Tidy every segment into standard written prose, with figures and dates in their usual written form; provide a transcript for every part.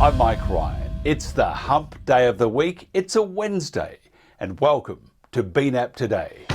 I'm Mike Ryan. It's the hump day of the week. It's a Wednesday. And welcome to BNAP Today.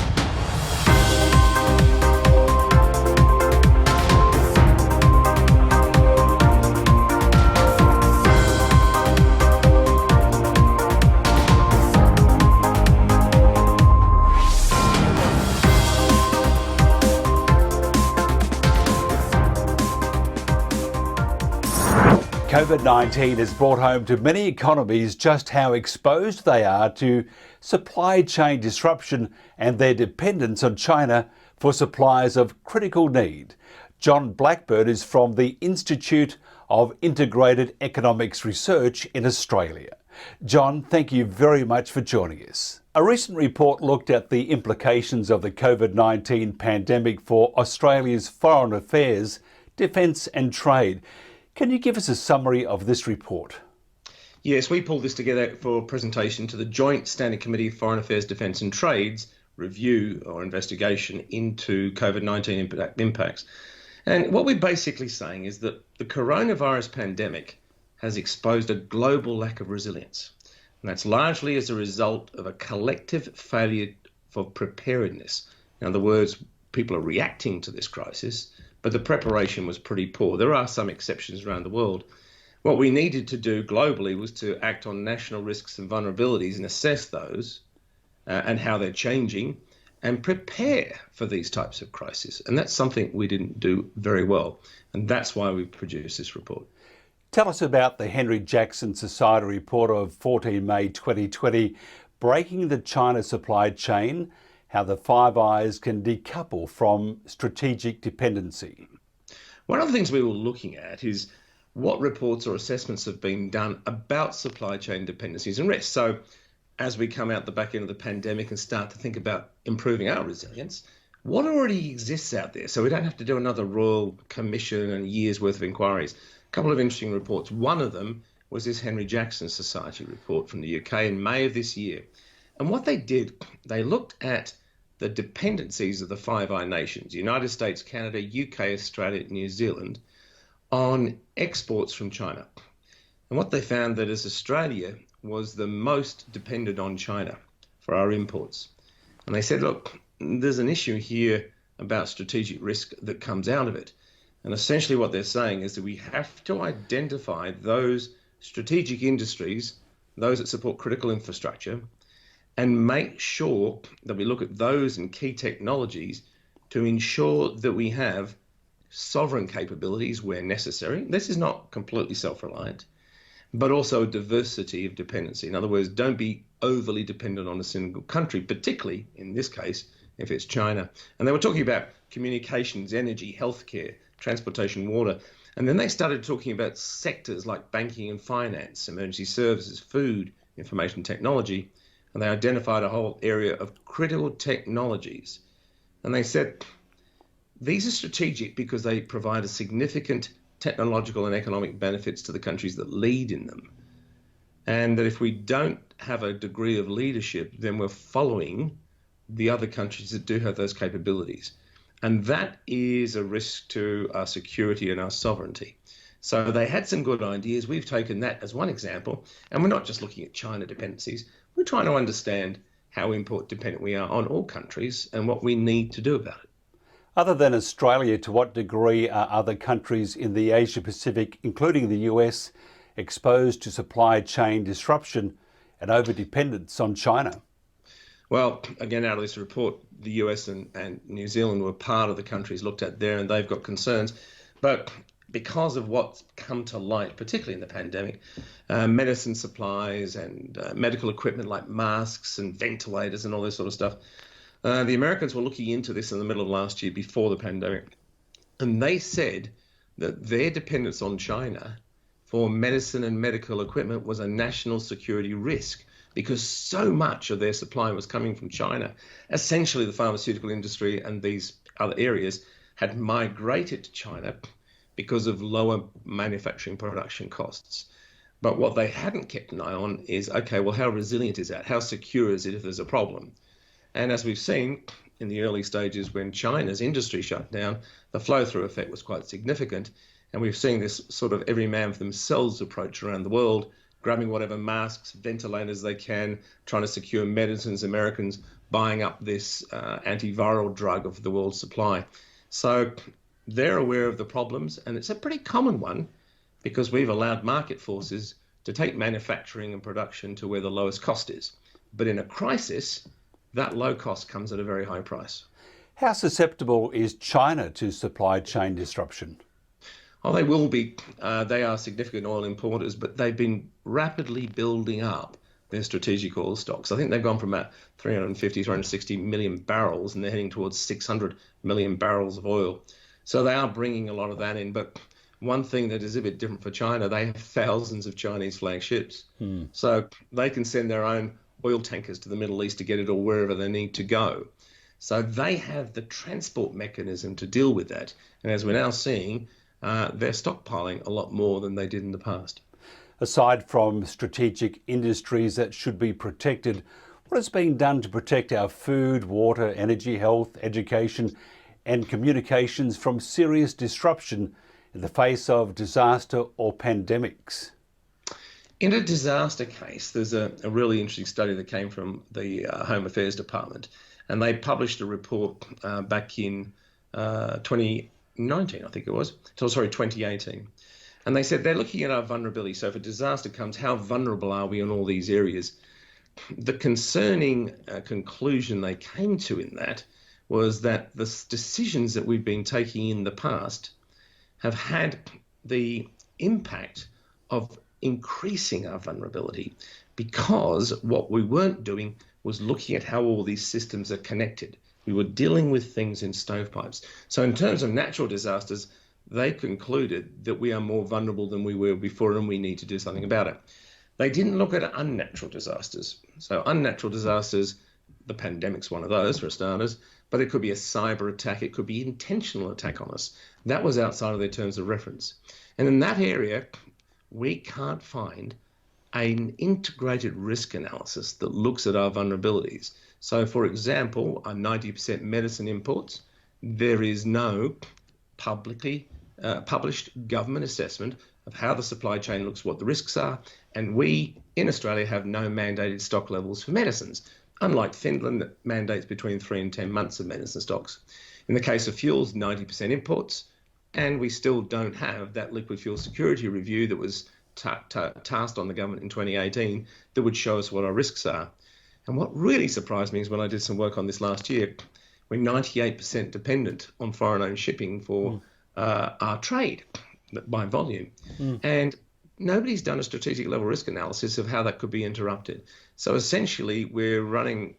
COVID-19 has brought home to many economies just how exposed they are to supply chain disruption and their dependence on China for supplies of critical need. John Blackburn is from the Institute of Integrated Economics Research in Australia. John, thank you very much for joining us. A recent report looked at the implications of the COVID-19 pandemic for Australia's foreign affairs, defence and trade. Can you give us a summary of this report? Yes, we pulled this together for presentation to the Joint Standing Committee of Foreign Affairs, Defence and Trade's review or investigation into COVID-19 impacts. And what we're basically saying is that the coronavirus pandemic has exposed a global lack of resilience. And that's largely as a result of a collective failure for preparedness. In other words, people are reacting to this crisis, but the preparation was pretty poor. There are some exceptions around the world. What we needed to do globally was to act on national risks and vulnerabilities and assess those and how they're changing and prepare for these types of crises. And that's something we didn't do very well. And that's why we've produced this report. Tell us about the Henry Jackson Society report of 14 May 2020, Breaking the China Supply Chain, how the Five Eyes can decouple from strategic dependency. One of the things we were looking at is what reports or assessments have been done about supply chain dependencies and risks. So as we come out the back end of the pandemic and start to think about improving our resilience, what already exists out there? So we don't have to do another Royal Commission and years worth of inquiries. A couple of interesting reports. One of them was this Henry Jackson Society report from the UK in May of this year. And what they did, they looked at the dependencies of the Five Eyes nations, United States, Canada, UK, Australia, New Zealand, on exports from China. And what they found that as Australia was the most dependent on China for our imports. And they said, look, there's an issue here about strategic risk that comes out of it. And essentially what they're saying is that we have to identify those strategic industries, those that support critical infrastructure, and make sure that we look at those and key technologies to ensure that we have sovereign capabilities where necessary. This is not completely self-reliant, but also a diversity of dependency. In other words, don't be overly dependent on a single country, particularly in this case, if it's China. And they were talking about communications, energy, healthcare, transportation, water. And then they started talking about sectors like banking and finance, emergency services, food, information technology. And they identified a whole area of critical technologies. And they said, these are strategic because they provide a significant technological and economic benefits to the countries that lead in them. And that if we don't have a degree of leadership, then we're following the other countries that do have those capabilities. And that is a risk to our security and our sovereignty. So they had some good ideas. We've taken that as one example. And we're not just looking at China dependencies. We're trying to understand how import dependent we are on all countries and what we need to do about it. Other than Australia, to what degree are other countries in the Asia Pacific, including the US, exposed to supply chain disruption and overdependence on China? Well, again, out of this report, the US and New Zealand were part of the countries looked at there, and they've got concerns. But because of what's come to light, particularly in the pandemic, medicine supplies and medical equipment like masks and ventilators and all this sort of stuff, the Americans were looking into this in the middle of last year before the pandemic. And they said that their dependence on China for medicine and medical equipment was a national security risk because so much of their supply was coming from China. Essentially, the pharmaceutical industry and these other areas had migrated to China because of lower manufacturing production costs. But what they hadn't kept an eye on is, okay, well, how resilient is that? How secure is it if there's a problem? And as we've seen in the early stages when China's industry shut down, the flow-through effect was quite significant. And we've seen this sort of every man for themselves approach around the world, grabbing whatever masks, ventilators they can, trying to secure medicines, Americans buying up this antiviral drug of the world's supply. So they're aware of the problems, and it's a pretty common one because we've allowed market forces to take manufacturing and production to where the lowest cost is. But in a crisis, that low cost comes at a very high price. How susceptible is China to supply chain disruption? Oh, they will be. They are significant oil importers, but they've been rapidly building up their strategic oil stocks. I think they've gone from about 350, 360 million barrels, and they're heading towards 600 million barrels of oil. So they are bringing a lot of that in. But one thing that is a bit different for China, they have thousands of Chinese flag ships. So they can send their own oil tankers to the Middle East to get it or wherever they need to go. So they have the transport mechanism to deal with that. And as we're now seeing, they're stockpiling a lot more than they did in the past. Aside from strategic industries that should be protected, what is being done to protect our food, water, energy, health, education and communications from serious disruption in the face of disaster or pandemics? In a disaster case, there's a really interesting study that came from the Home Affairs Department, and they published a report back in 2019, I think it was. 2018. And they said they're looking at our vulnerability. So if a disaster comes, how vulnerable are we in all these areas? The concerning conclusion they came to in that was that the decisions that we've been taking in the past have had the impact of increasing our vulnerability, because what we weren't doing was looking at how all these systems are connected. We were dealing with things in stovepipes. So in terms of natural disasters, they concluded that we are more vulnerable than we were before and we need to do something about it. They didn't look at unnatural disasters. So unnatural disasters, the pandemic's one of those for starters, but it could be a cyber attack, it could be intentional attack on us. That was outside of their terms of reference. And in that area, we can't find an integrated risk analysis that looks at our vulnerabilities. So for example, our 90% medicine imports, there is no publicly published government assessment of how the supply chain looks, what the risks are, and we in Australia have no mandated stock levels for medicines, unlike Finland that mandates between 3 and 10 months of medicine stocks. In the case of fuels, 90% imports, and we still don't have that liquid fuel security review that was tasked on the government in 2018 that would show us what our risks are. And what really surprised me is when I did some work on this last year, we're 98% dependent on foreign-owned shipping for our trade by volume. And nobody's done a strategic level risk analysis of how that could be interrupted. So essentially, we're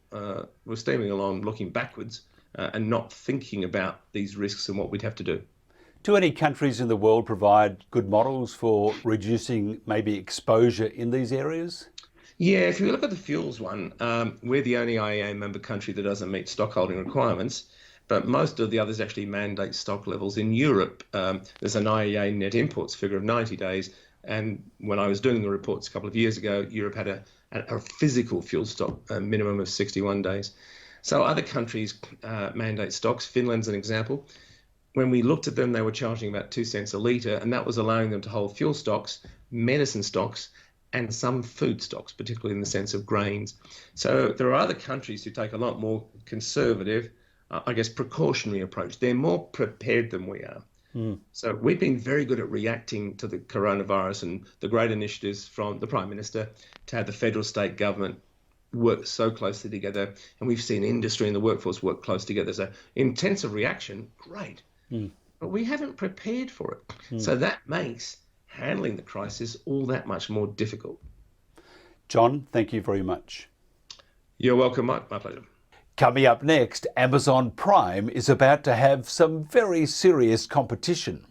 steaming along looking backwards and not thinking about these risks and what we'd have to do. Do any countries in the world provide good models for reducing maybe exposure in these areas? Yeah, if you look at the fuels one, we're the only IEA member country that doesn't meet stockholding requirements, but most of the others actually mandate stock levels. In Europe, there's an IEA net imports figure of 90 days, and when I was doing the reports a couple of years ago, Europe had a physical fuel stock minimum of 61 days. So other countries mandate stocks. Finland's an example. When we looked at them, they were charging about 2 cents a litre, and that was allowing them to hold fuel stocks, medicine stocks, and some food stocks, particularly in the sense of grains. So there are other countries who take a lot more conservative, precautionary approach. They're more prepared than we are. So we've been very good at reacting to the coronavirus and the great initiatives from the Prime Minister to have the federal state government work so closely together. And we've seen industry and the workforce work close together. So intensive reaction, great. But we haven't prepared for it. So that makes handling the crisis all that much more difficult. John, thank you very much. You're welcome, Mike. My pleasure. Coming up next, Amazon Prime is about to have some very serious competition.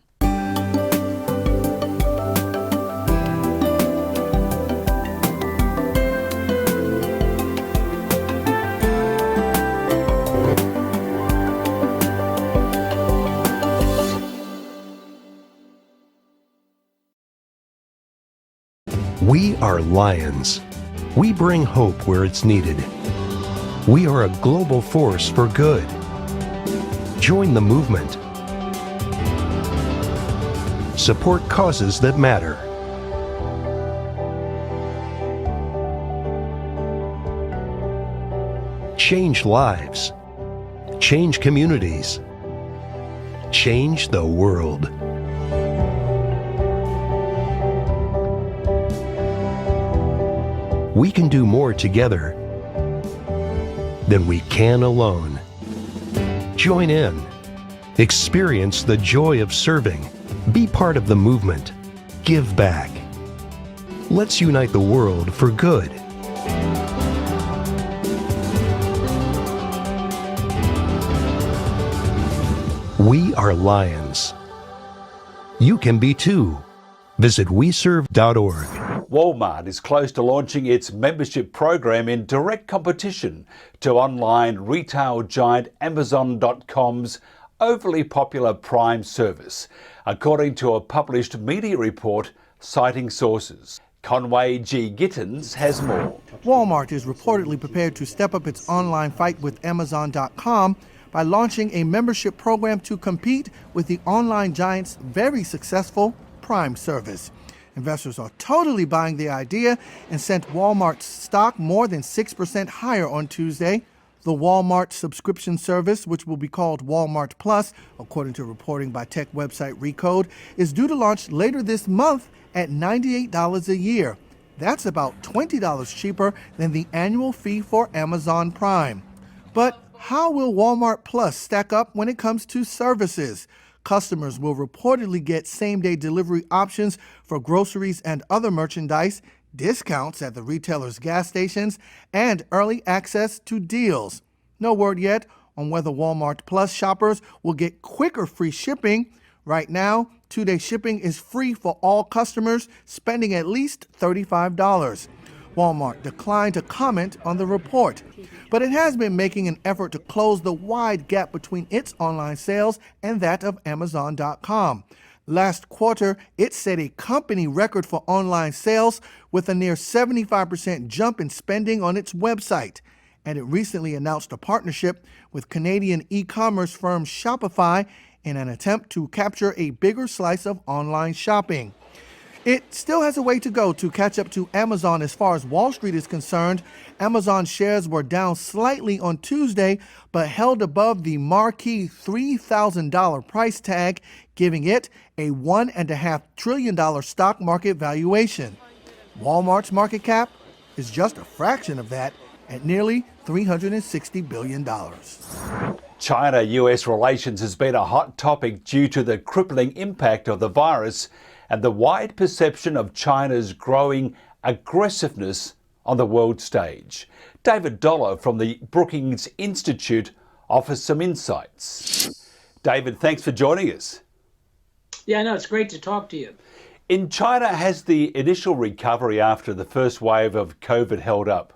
We are Lions. We bring hope where it's needed. We are a global force for good. Join the movement. Support causes that matter. Change lives. Change communities. Change the world. We can do more together than we can alone. Join in. Experience the joy of serving. Be part of the movement. Give back. Let's unite the world for good. We are lions. You can be too. Visit weserve.org. Walmart is close to launching its membership program in direct competition to online retail giant Amazon.com's overly popular Prime service, according to a published media report citing sources. Conway G. Gittins has more. Walmart is reportedly prepared to step up its online fight with Amazon.com by launching a membership program to compete with the online giant's very successful Prime service. Investors are totally buying the idea and sent Walmart's stock more than 6% higher on Tuesday. The Walmart subscription service, which will be called Walmart Plus, according to reporting by tech website Recode, is due to launch later this month at $98 a year. That's about $20 cheaper than the annual fee for Amazon Prime. But how will Walmart Plus stack up when it comes to services? Customers will reportedly get same-day delivery options for groceries and other merchandise, discounts at the retailer's gas stations, and early access to deals. No word yet on whether Walmart Plus shoppers will get quicker free shipping. Right now, 2-day shipping is free for all customers spending at least $35. Walmart declined to comment on the report, but it has been making an effort to close the wide gap between its online sales and that of Amazon.com. Last quarter, it set a company record for online sales with a near 75% jump in spending on its website. And it recently announced a partnership with Canadian e-commerce firm Shopify in an attempt to capture a bigger slice of online shopping. It still has a way to go to catch up to Amazon as far as Wall Street is concerned. Amazon shares were down slightly on Tuesday, but held above the marquee $3,000 price tag, giving it a $1.5 trillion stock market valuation. Walmart's market cap is just a fraction of that at nearly $360 billion. China-US relations has been a hot topic due to the crippling impact of the virus and the wide perception of China's growing aggressiveness on the world stage. David Dollar from the Brookings Institution offers some insights. David, thanks for joining us. Yeah, no, it's great to talk to you. In China, has the initial recovery after the first wave of COVID held up?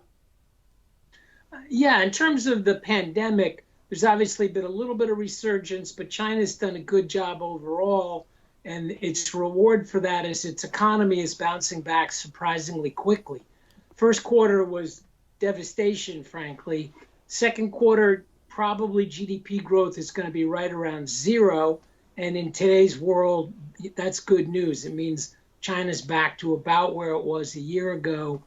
Yeah, in terms of the pandemic, there's obviously been a little bit of resurgence, but China's done a good job overall. And its reward for that is its economy is bouncing back surprisingly quickly. First quarter was devastation, frankly. Second quarter, probably GDP growth is going to be right around zero. And in today's world, that's good news. It means China's back to about where it was a year ago.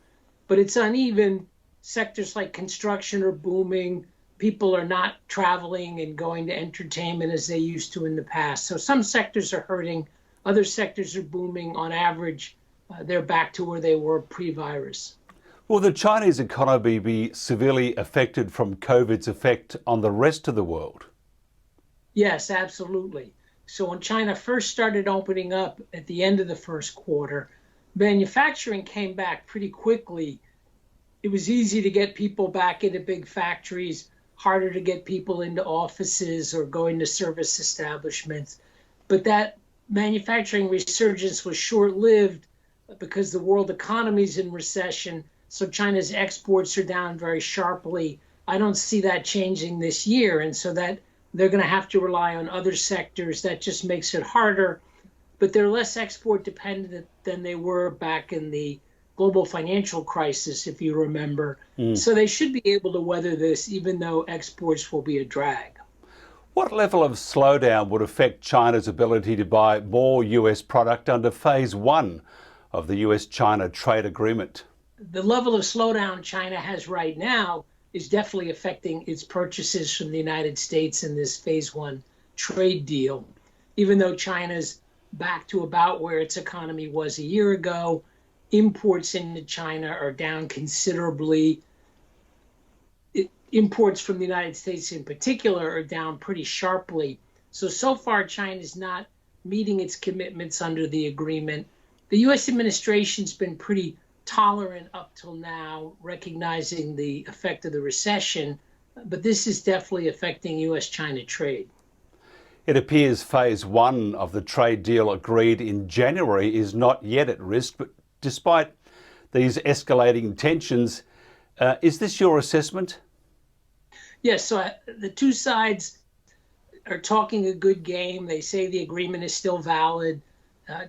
But it's uneven. Sectors like construction are booming. People are not traveling and going to entertainment as they used to in the past. So some sectors are hurting. Other sectors are booming. On average, they're back to where they were pre-virus. Will the Chinese economy be severely affected from COVID's effect on the rest of the world? Yes, absolutely. So when China first started opening up at the end of the first quarter, manufacturing came back pretty quickly. It was easy to get people back into big factories, harder to get people into offices or going to service establishments. But that manufacturing resurgence was short-lived because the world economy is in recession, so China's exports are down very sharply. I don't see that changing this year, and so that they're going to have to rely on other sectors. That just makes it harder, but they're less export dependent than they were back in the global financial crisis, if you remember. So they should be able to weather this, even though exports will be a drag. What level of slowdown would affect China's ability to buy more US product under phase one of the US China trade agreement? The level of slowdown China has right now is definitely affecting its purchases from the United States in this phase one trade deal. Even though China's back to about where its economy was a year ago, imports into China are down considerably. Imports from the United States in particular are down pretty sharply. So far, China is not meeting its commitments under the agreement. The U.S. administration's been pretty tolerant up till now, recognizing the effect of the recession, but this is definitely affecting U.S.-China trade. It appears phase one of the trade deal agreed in January is not yet at risk, but despite these escalating tensions, is this your assessment? Yes, so the two sides are talking a good game. They say the agreement is still valid.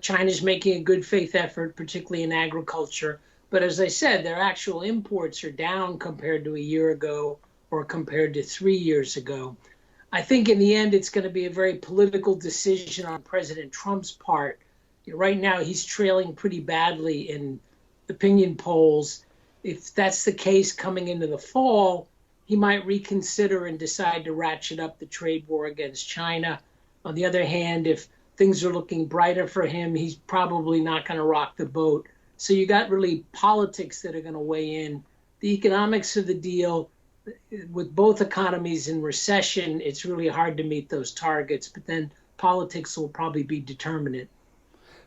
China's making a good faith effort, particularly in agriculture. But as I said, their actual imports are down compared to a year ago or compared to 3 years ago. I think in the end, it's going to be a very political decision on President Trump's part. Right now, he's trailing pretty badly in opinion polls. If that's the case coming into the fall, he might reconsider and decide to ratchet up the trade war against China. On the other hand, if things are looking brighter for him, he's probably not going to rock the boat. So you got really politics that are going to weigh in. The economics of the deal, with both economies in recession, it's really hard to meet those targets, but then politics will probably be determinant.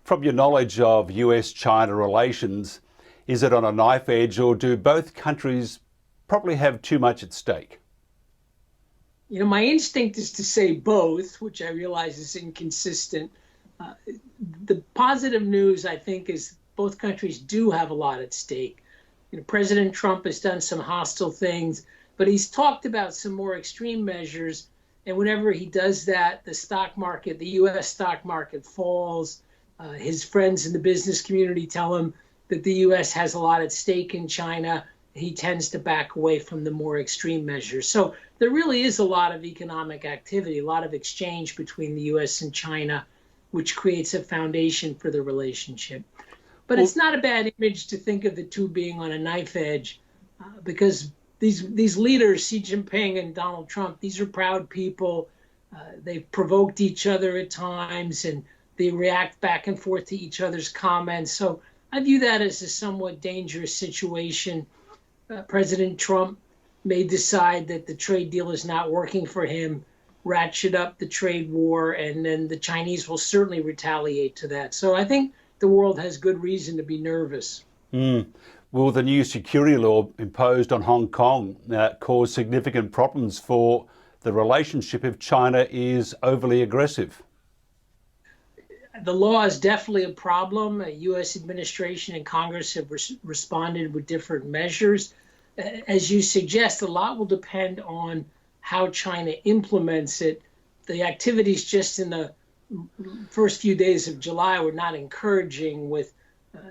From your knowledge of US-China relations, is it on a knife edge, or do both countries probably have too much at stake? My instinct is to say both, which I realize is inconsistent. The positive news, I think, is both countries do have a lot at stake. President Trump has done some hostile things, but he's talked about some more extreme measures. And whenever he does that, the stock market, the U.S. stock market falls. His friends in the business community tell him that the U.S. has a lot at stake in China. He tends to back away from the more extreme measures. So there really is a lot of economic activity, a lot of exchange between the U.S. and China, which creates a foundation for the relationship. But it's not a bad image to think of the two being on a knife edge, because these leaders, Xi Jinping and Donald Trump, these are proud people. They've provoked each other at times, and they react back and forth to each other's comments. So I view that as a somewhat dangerous situation. President Trump may decide that the trade deal is not working for him, ratchet up the trade war, and then the Chinese will certainly retaliate to that. So I think the world has good reason to be nervous. Will the new security law imposed on Hong Kong cause significant problems for the relationship if China is overly aggressive? The law is definitely a problem. The U.S. administration and Congress have responded with different measures. As you suggest, a lot will depend on how China implements it. The activities just in the first few days of July were not encouraging, with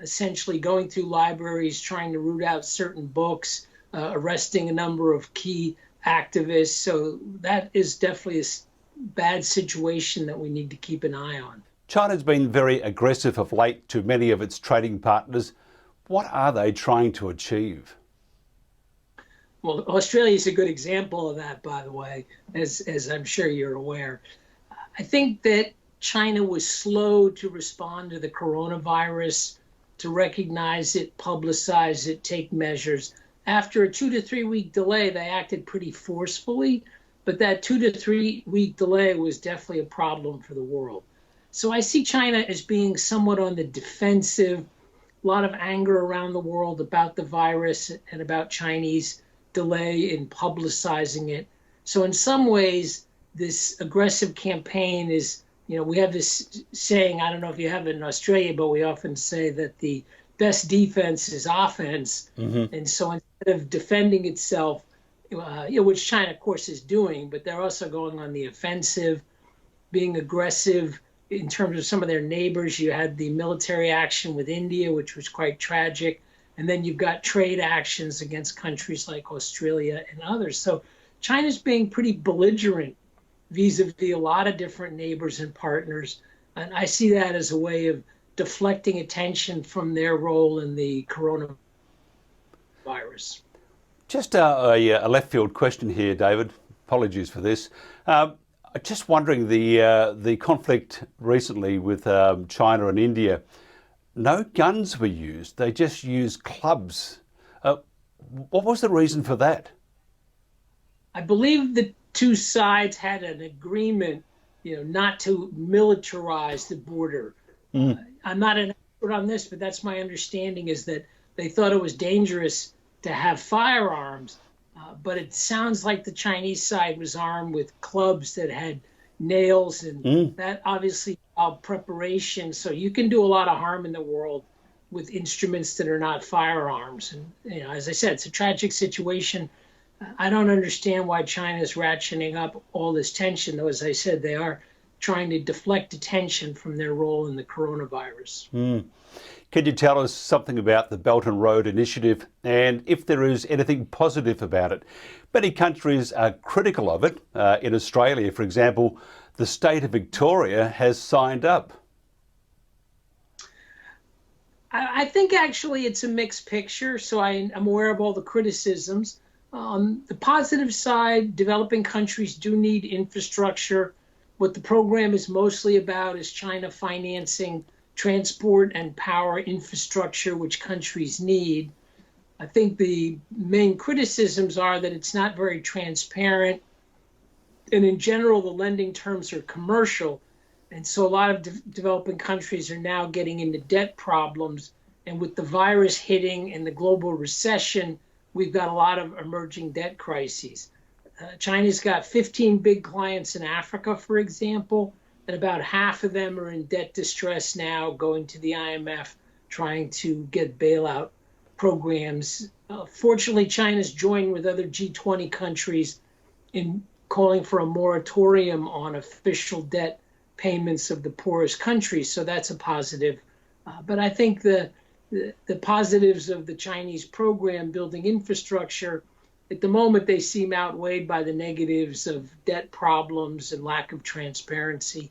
essentially going through libraries, trying to root out certain books, arresting a number of key activists. So that is definitely a bad situation that we need to keep an eye on. China's been very aggressive of late to many of its trading partners. What are they trying to achieve? Well, Australia is a good example of that, by the way, as I'm sure you're aware. I think that China was slow to respond to the coronavirus, to recognize it, publicize it, take measures. After a 2 to 3 week delay, they acted pretty forcefully, but that 2 to 3 week delay was definitely a problem for the world. So I see China as being somewhat on the defensive, a lot of anger around the world about the virus and about Chinese delay in publicizing it. So in some ways, this aggressive campaign is, we have this saying, I don't know if you have it in Australia, but we often say that the best defense is offense. Mm-hmm. And so instead of defending itself, which China, of course, is doing, but they're also going on the offensive, being aggressive in terms of some of their neighbors. You had the military action with India, which was quite tragic. And then you've got trade actions against countries like Australia and others. So China's being pretty belligerent vis-a-vis a lot of different neighbors and partners. And I see that as a way of deflecting attention from their role in the coronavirus. Just a left field question here, David. Apologies for this. Just wondering, the conflict recently with China and India, no guns were used. They just used clubs. What was the reason for that? I believe the two sides had an agreement, not to militarize the border. I'm not an expert on this, but that's my understanding, is that they thought it was dangerous to have firearms. But it sounds like the Chinese side was armed with clubs that had nails, and that obviously involved preparation. So you can do a lot of harm in the world with instruments that are not firearms. And as I said, it's a tragic situation. I don't understand why China is ratcheting up all this tension, though. As I said, they are trying to deflect attention from their role in the coronavirus. Could you tell us something about the Belt and Road Initiative, and if there is anything positive about it? Many countries are critical of it. In Australia, for example, the state of Victoria has signed up. I think actually it's a mixed picture, so I'm aware of all the criticisms. On the positive side, developing countries do need infrastructure. What the program is mostly about is China financing transport and power infrastructure, which countries need. I think the main criticisms are that it's not very transparent, and in general, the lending terms are commercial. And so a lot of developing countries are now getting into debt problems. And with the virus hitting and the global recession, we've got a lot of emerging debt crises. China's got 15 big clients in Africa, for example, and about half of them are in debt distress now, going to the IMF, trying to get bailout programs. Fortunately, China's joined with other G20 countries in calling for a moratorium on official debt payments of the poorest countries, so that's a positive. But I think the positives of the Chinese program, building infrastructure, at the moment they seem outweighed by the negatives of debt problems and lack of transparency.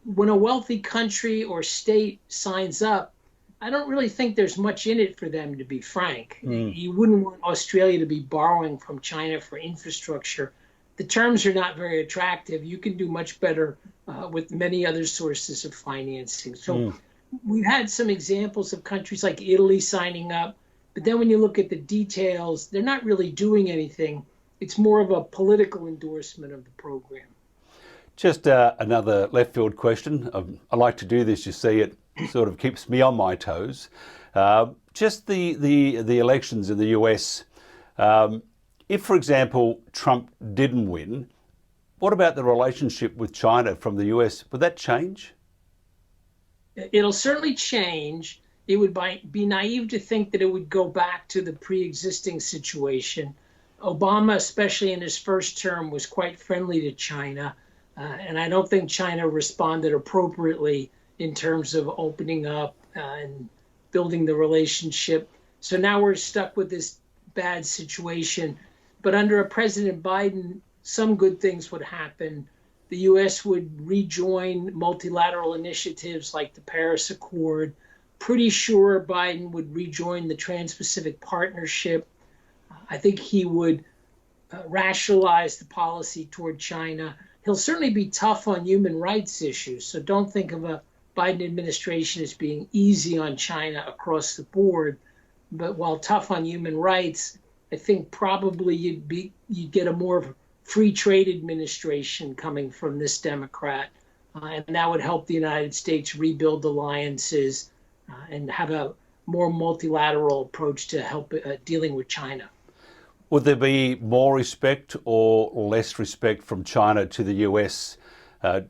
When a wealthy country or state signs up, I don't really think there's much in it for them, to be frank. You wouldn't want Australia to be borrowing from China for infrastructure. The terms are not very attractive. You can do much better with many other sources of financing. So we've had some examples of countries like Italy signing up, but then when you look at the details, they're not really doing anything. It's more of a political endorsement of the program. Just another left field question. I like to do this, you see, it sort of keeps me on my toes. Just the elections in the US. If, for example, Trump didn't win, what about the relationship with China from the US? Would that change? It'll certainly change. It would be naive to think that it would go back to the pre-existing situation. Obama, especially in his first term, was quite friendly to China. And I don't think China responded appropriately in terms of opening up and building the relationship. So now we're stuck with this bad situation. But under a President Biden, some good things would happen. The U.S. would rejoin multilateral initiatives like the Paris Accord. Pretty sure Biden would rejoin the Trans-Pacific Partnership. I think he would rationalize the policy toward China. He'll certainly be tough on human rights issues. So don't think of a Biden administration as being easy on China across the board. But while tough on human rights, I think probably you'd get a more free trade administration coming from this Democrat. And that would help the United States rebuild alliances and have a more multilateral approach to help dealing with China. Would there be more respect or less respect from China to the US?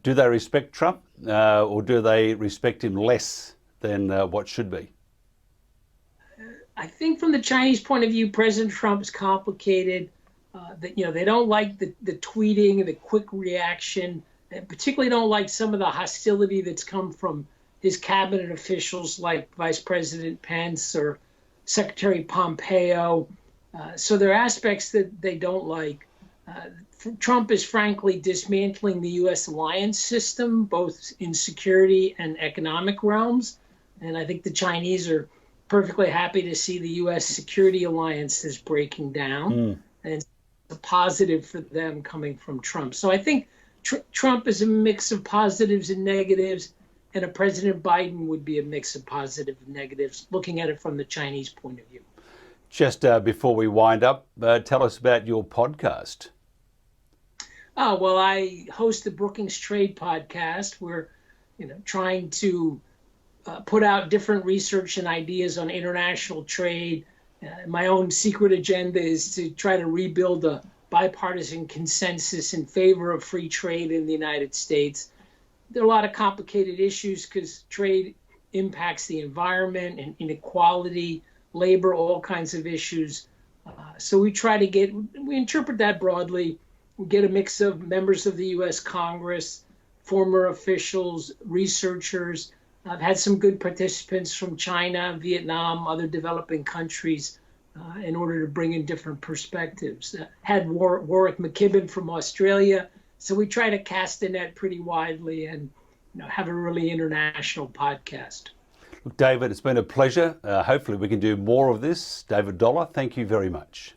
Do they respect Trump or do they respect him less than what should be? I think from the Chinese point of view, President Trump is complicated. They don't like the tweeting, the quick reaction, and particularly don't like some of the hostility that's come from his cabinet officials like Vice President Pence or Secretary Pompeo. So there are aspects that they don't like. Trump is frankly dismantling the U.S. alliance system, both in security and economic realms. And I think the Chinese are perfectly happy to see the U.S. security alliance is breaking down. And it's a positive for them coming from Trump. So I think Trump is a mix of positives and negatives, and a President Biden would be a mix of positive and negatives, looking at it from the Chinese point of view. Just before we wind up, tell us about your podcast. Oh, well, I host the Brookings Trade podcast. We're, trying to put out different research and ideas on international trade. My own secret agenda is to try to rebuild a bipartisan consensus in favor of free trade in the United States. There are a lot of complicated issues because trade impacts the environment and inequality, labor, all kinds of issues. So we interpret that broadly. We get a mix of members of the U.S. Congress, former officials, researchers. I've had some good participants from China, Vietnam, other developing countries in order to bring in different perspectives. Had Warwick McKibben from Australia. So we try to cast the net pretty widely and have a really international podcast. Look, David, it's been a pleasure. Hopefully we can do more of this. David Dollar, thank you very much.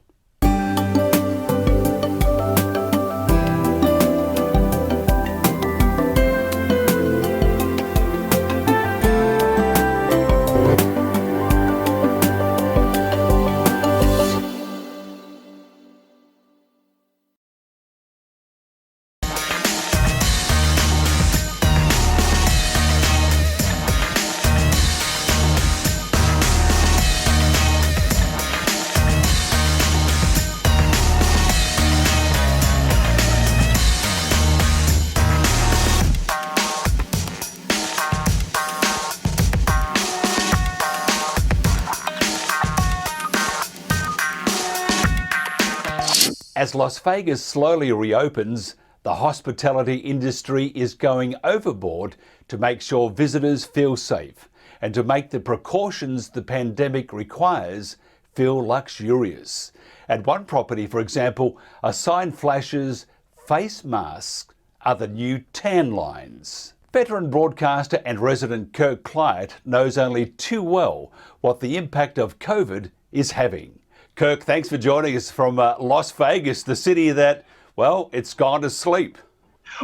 As Las Vegas slowly reopens, the hospitality industry is going overboard to make sure visitors feel safe and to make the precautions the pandemic requires feel luxurious. At one property, for example, a sign flashes, "Face masks are the new tan lines." Veteran broadcaster and resident Kirk Client knows only too well what the impact of COVID is having. Kirk, thanks for joining us from Las Vegas, the city that, well, it's gone to sleep.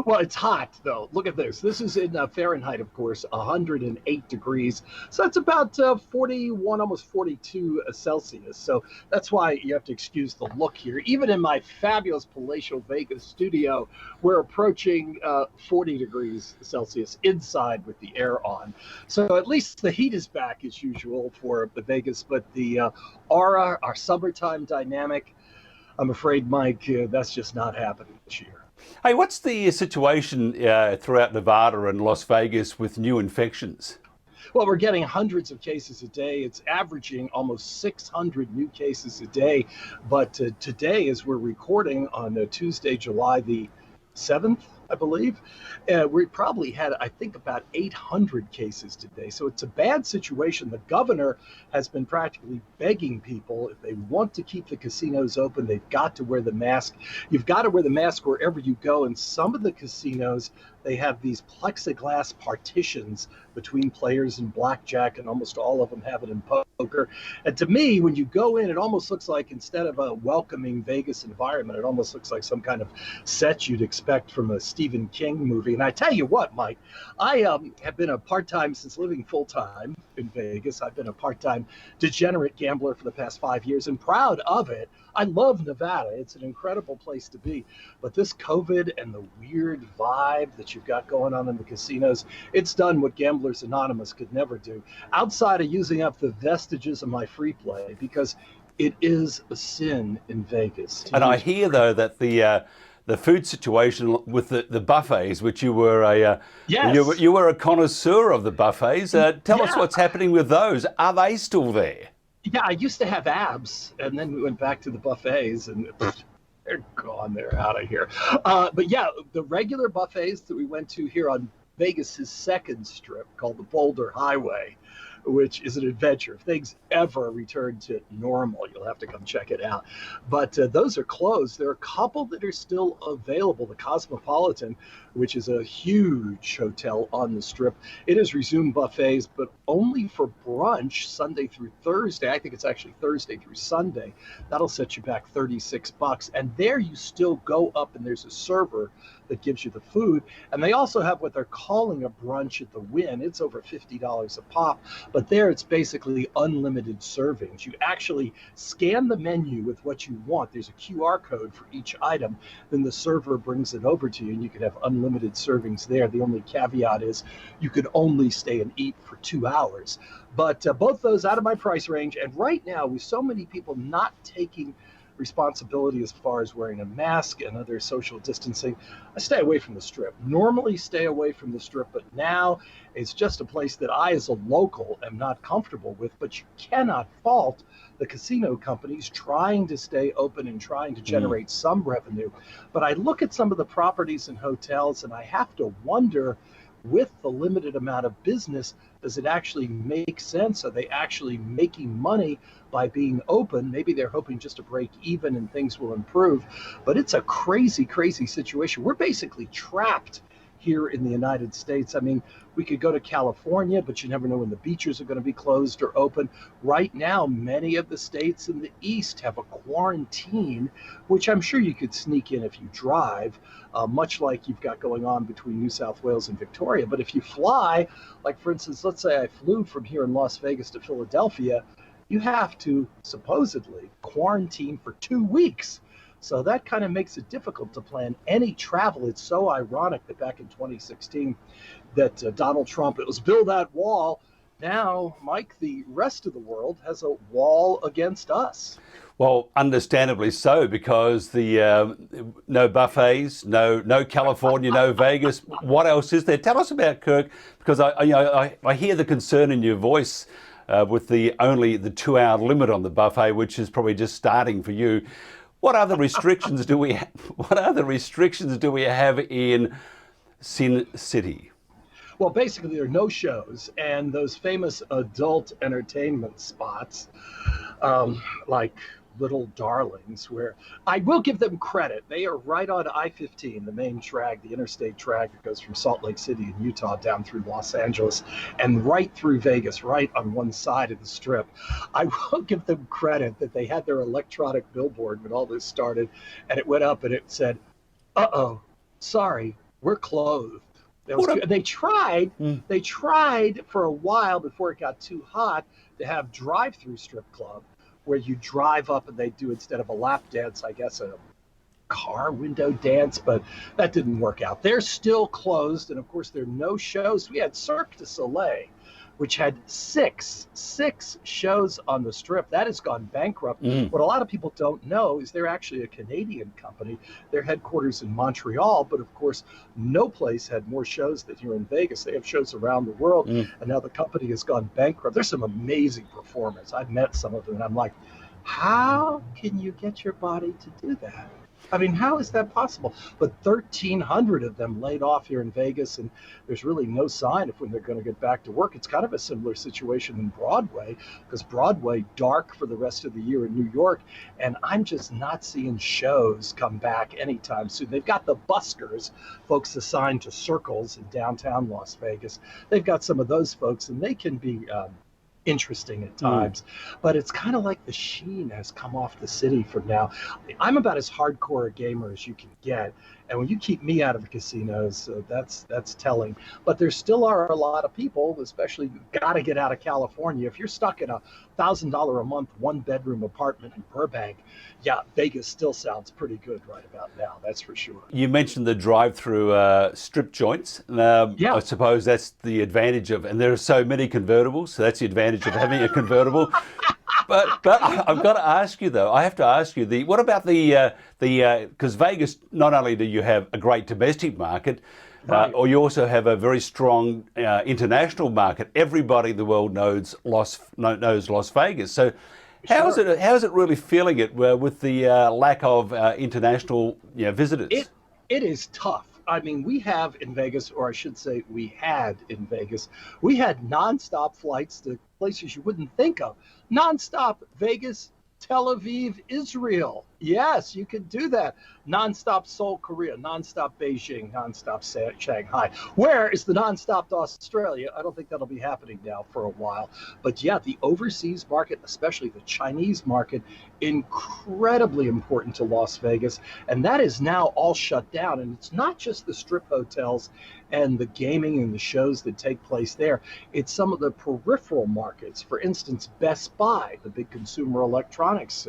Well, it's hot, though. Look at this. This is in Fahrenheit, of course, 108 degrees. So that's about 41, almost 42 Celsius. So that's why you have to excuse the look here. Even in my fabulous palatial Vegas studio, we're approaching 40 degrees Celsius inside with the air on. So at least the heat is back as usual for the Vegas. But the aura, our summertime dynamic, I'm afraid, Mike, that's just not happening this year. Hey, what's the situation throughout Nevada and Las Vegas with new infections? Well, we're getting hundreds of cases a day. It's averaging almost 600 new cases a day. But today, as we're recording on Tuesday, July the 7th, I believe, we probably had, I think, about 800 cases today. So it's a bad situation. The governor has been practically begging people, if they want to keep the casinos open, they've got to wear the mask. You've got to wear the mask wherever you go. And some of the casinos, they have these plexiglass partitions between players in blackjack, and almost all of them have it in poker. And to me, when you go in, it almost looks like, instead of a welcoming Vegas environment, it almost looks like some kind of set you'd expect from a Stephen King movie. And I tell you what, Mike, I have been a part-time, since living full-time in Vegas, I've been a part-time degenerate gambler for the past 5 years, and proud of it. I love Nevada. It's an incredible place to be. But this COVID and the weird vibe that you've got going on in the casinos, it's done what Gamblers Anonymous could never do, outside of using up the vestiges of my free play, because it is a sin in Vegas. And I hear, though, that the food situation with the buffets, which you were Yes. you were a connoisseur of the buffets. Tell us what's happening with those. Are they still there? Yeah, I used to have abs, and then we went back to the buffets, and they're gone. They're out of here. But yeah, the regular buffets that we went to here on Vegas's second strip, called the Boulder Highway, which is an adventure. If things ever return to normal, you'll have to come check it out. But those are closed. There are a couple that are still available. The Cosmopolitan, which is a huge hotel on the Strip, it has resumed buffets, but only for brunch Sunday through Thursday. I think it's actually Thursday through Sunday. That'll set you back $36. And there you still go up and there's a server that gives you the food. And they also have what they're calling a brunch at the Wynn. It's over $50 a pop, but there it's basically unlimited servings. You actually scan the menu with what you want. There's a QR code for each item. Then the server brings it over to you and you can have unlimited servings there. The only caveat is you could only stay and eat for 2 hours. But both those out of my price range. And right now, with so many people not taking responsibility as far as wearing a mask and other social distancing, I stay away from the Strip. Normally stay away from the Strip, but now it's just a place that I, as a local, am not comfortable with. But you cannot fault the casino companies trying to stay open and trying to generate some revenue. But I look at some of the properties and hotels and I have to wonder, with the limited amount of business, does it actually make sense? Are they actually making money by being open? Maybe they're hoping just to break even and things will improve. But it's a crazy, crazy situation. We're basically trapped here in the United States. I mean, we could go to California, but you never know when the beaches are going to be closed or open. Right now, many of the states in the East have a quarantine, which I'm sure you could sneak in if you drive, much like you've got going on between New South Wales and Victoria. But if you fly, like for instance, let's say I flew from here in Las Vegas to Philadelphia, you have to supposedly quarantine for 2 weeks. So that kind of makes it difficult to plan any travel. It's so ironic that back in 2016 that Donald Trump, it was build that wall. Now, Mike, the rest of the world has a wall against us. Well, understandably so, because the no buffets, no California, no Vegas. What else is there? Tell us about Kirk, because I hear the concern in your voice with only the 2-hour limit on the buffet, which is probably just starting for you. What other restrictions do we have in Sin City? Well, basically, there are no shows, and those famous adult entertainment spots, like Little Darlings, where I will give them credit. They are right on I-15, the main drag, the interstate drag that goes from Salt Lake City in Utah down through Los Angeles and right through Vegas, right on one side of the Strip. I will give them credit that they had their electronic billboard when all this started, and it went up and it said, "Uh-oh, sorry, we're closed." They tried for a while before it got too hot to have drive-through strip club, where you drive up and they do, instead of a lap dance, I guess a car window dance, but that didn't work out. They're still closed, and of course there are no shows. We had Cirque Du Soleil, which had six shows on the Strip. That has gone bankrupt. What a lot of people don't know is they're actually a Canadian company. Their headquarters in Montreal, but of course, no place had more shows than here in Vegas. They have shows around the world, and now the company has gone bankrupt. There's some amazing performers. I've met some of them, and I'm like, how can you get your body to do that? I mean, how is that possible? But 1,300 of them laid off here in Vegas, and there's really no sign of when they're going to get back to work. It's kind of a similar situation in Broadway, because Broadway dark for the rest of the year in New York, and I'm just not seeing shows come back anytime soon. They've got the buskers, folks assigned to circles in downtown Las Vegas. They've got some of those folks, and they can be interesting at times, but it's kind of like the sheen has come off the city from now. I'm about as hardcore a gamer as you can get, and when you keep me out of the casinos, that's telling. But there still are a lot of people, especially got to get out of California. If you're stuck in a $1,000 a month 1-bedroom apartment in Burbank, yeah, Vegas still sounds pretty good right about now. That's for sure. You mentioned the drive-through strip joints. Yeah. I suppose that's the advantage of, and there are so many convertibles, so that's the advantage of having a convertible. But I've got to ask you though. I have to ask you what about because Vegas, not only do you have a great domestic market, Right. or you also have a very strong international market. Everybody in the world knows Las Vegas. So how is it really feeling it with the lack of international visitors? It is tough. I mean, we have in Vegas, or I should say we had in Vegas, we had nonstop flights to places you wouldn't think of. Nonstop Vegas, Tel Aviv, Israel. Yes, you can do that. Nonstop Seoul, Korea, nonstop Beijing, nonstop Shanghai. Where is the nonstop to Australia? I don't think that'll be happening now for a while. But yeah, the overseas market, especially the Chinese market, incredibly important to Las Vegas. And that is now all shut down. And it's not just the strip hotels and the gaming and the shows that take place there. It's some of the peripheral markets. For instance, Best Buy, the big consumer electronics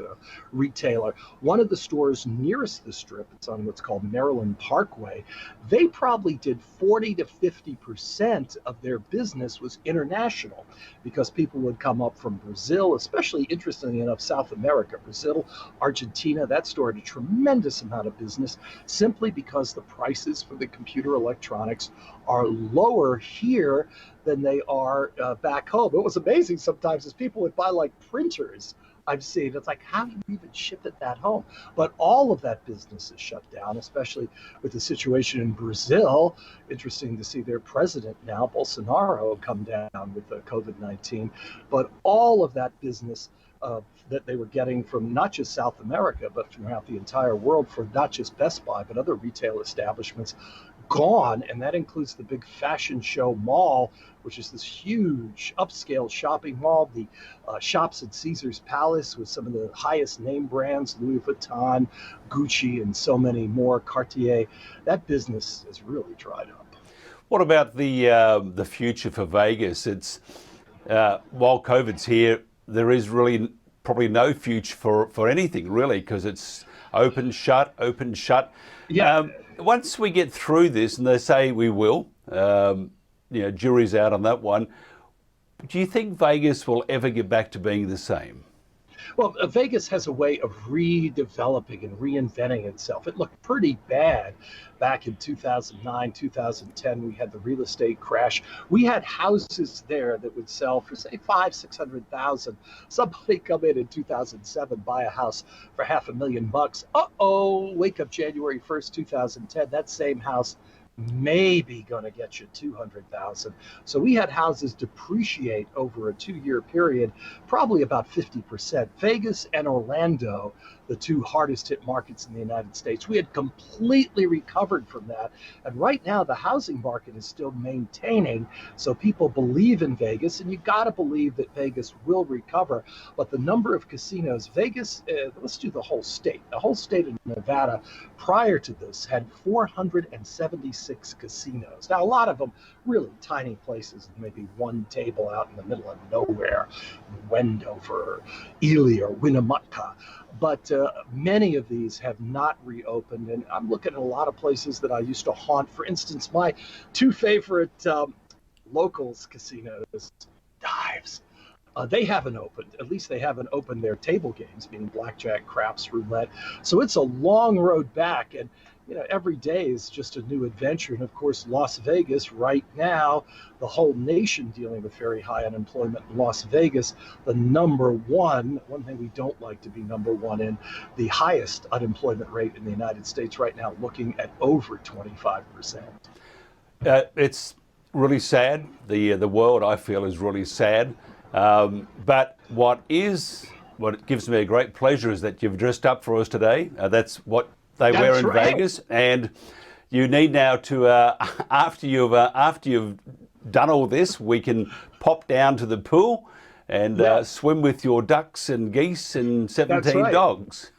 retailer. One of the stores nearest the strip, it's on what's called Maryland Parkway, they probably did 40 to 50% of their business was international because people would come up from Brazil, especially interestingly enough, South America, Brazil, Argentina. That store had a tremendous amount of business simply because the prices for the computer electronics are lower here than they are back home. It was amazing sometimes as people would buy like printers. I've seen it's like, how do you even ship it that home? But all of that business is shut down, especially with the situation in Brazil. Interesting to see their president now, Bolsonaro, come down with COVID-19. But all of that business that they were getting from not just South America, but throughout the entire world for not just Best Buy, but other retail establishments, gone. And that includes the big fashion show mall, which is this huge upscale shopping mall. The shops at Caesar's Palace with some of the highest name brands, Louis Vuitton, Gucci, and so many more, Cartier. That business has really dried up. What about the future for Vegas? It's while COVID's here, there is really probably no future for anything really, because it's open, shut, open, shut. Yeah. Once we get through this, and they say we will, jury's out on that one, do you think Vegas will ever get back to being the same? Well, Vegas has a way of redeveloping and reinventing itself. It looked pretty bad back in 2009, 2010. We had the real estate crash. We had houses there that would sell for, say, $500,000-600,000. Somebody come in 2007, buy a house for $500,000. Uh-oh, wake up January 1st, 2010. That same house maybe going to get you $200,000. So we had houses depreciate over a 2-year period, probably about 50%. Vegas and Orlando, the two hardest hit markets in the United States, we had completely recovered from that. And right now the housing market is still maintaining. So people believe in Vegas, and you got to believe that Vegas will recover. But the number of casinos, Vegas, let's do the whole state. The whole state of Nevada prior to this had 476 casinos. Now, a lot of them really tiny places, maybe one table out in the middle of nowhere, Wendover, Ely, or Winnemucca. But many of these have not reopened. And I'm looking at a lot of places that I used to haunt. For instance, my two favorite locals casinos, Dives. They haven't opened. At least they haven't opened their table games, meaning blackjack, craps, roulette. So it's a long road back. And every day is just a new adventure. And of course, Las Vegas right now, the whole nation dealing with very high unemployment. In Las Vegas, the number one thing we don't like to be number one in, the highest unemployment rate in the United States right now, looking at over 25%. It's really sad. The world, I feel, is really sad. But what gives me a great pleasure is that you've dressed up for us today. That's what they wear in Vegas, and you need now to after you've done all this, we can pop down to the pool and swim with your ducks and geese and 17 dogs.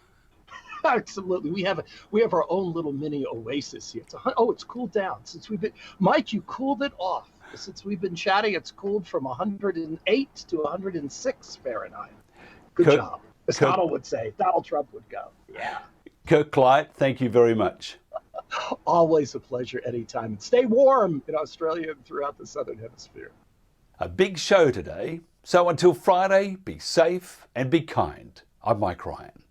Absolutely, we have our own little mini oasis here. It's cooled down since we've been. Mike, you cooled it off since we've been chatting. It's cooled from 108 to 106 Fahrenheit. Good job, as Donald would say. Donald Trump would go. Yeah. Kirk Clyde, thank you very much. Always a pleasure anytime. Stay warm in Australia and throughout the Southern Hemisphere. A big show today. So until Friday, be safe and be kind. I'm Mike Ryan.